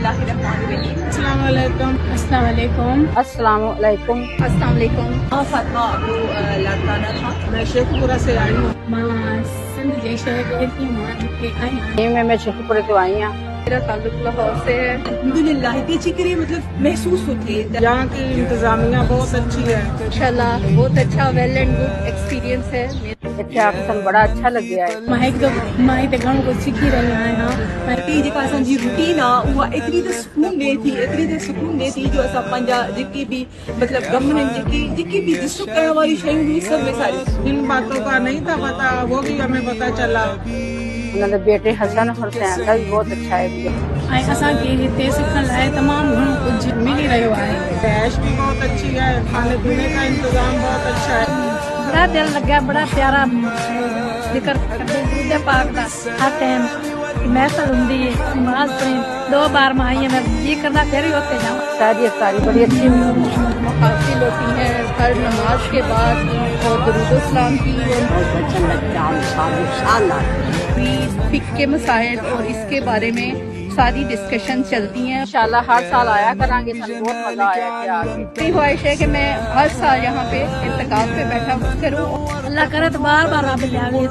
बिस्मिल्लाहिर्रहमानिर्रहीम। अस्सलाम वालेकुम। अस्सलाम वालेकुम। अस्सलाम वालेकुम। अस्सलाम वालेकुम। फातिमा अबू लाड़काना था। मैं शेखपुरा से आई हूँ। मां सिंध जे शहर की मां के आई हूँ। मैं शेखपुरे तो आई हूँ। मेरा ताल्लुक लाहौर से है। अल्हम्दुलिल्लाह इतनी अच्छी करी मतलब महसूस होती है। यहाँ की इंतजामिया बहुत अच्छी है। इंशाल्लाह बहुत अच्छा वेल एंड गुड एक्सपीरियंस है। इत्थे आके सन बड़ा अच्छा लग्या है। मां ते घणो कुछ सीखी रही आहियां। जेका असांजी रूटीन आहे उहा एतिरी त सुकून ॾिए थी, एतिरी त सुकून ॾिए थी जो असां पंहिंजा जेके बि मतिलबु गम आहिनि, जेकी भी डिस्टर्ब करण वारी शयूं हुई सभु विसारी। इन बातों का नहीं था पता, वो भी हमें पता चला। उन्होंने बेटे हसन हुसैन का भी बहुत अच्छा है। असांखे हिते सिखण लाइ तमामु घणो कुझु मिली रहियो आहे। ऐश भी बहुत अच्छी है, खाने पीने का इंतजाम बहुत अच्छा है। बड़ा दिल लगा, बड़ा प्यारा जिक्र करते पाक का हर टाइम महफिल होंगी है। नमाज पढ़ी 2 बार में आई है, मैं ये करना फिर ही होते जाऊँ। सारी बड़ी अच्छी हासिल होती है हर नमाज के बाद और दुरूद सलाम की। बहुत अच्छा लगता है। फिक के मसाइल और इसके बारे में सारी डिस्कशन चलती हैं। इंशाल्लाह हर साल आया करांगे, सन बहुत मजा आया क्या आके। मेरी ख्वाहिश है कि मैं हर साल यहाँ पे इत्तिकाफ पे बैठा करूँ। अल्लाह करे तो बार बार आप ले आवे।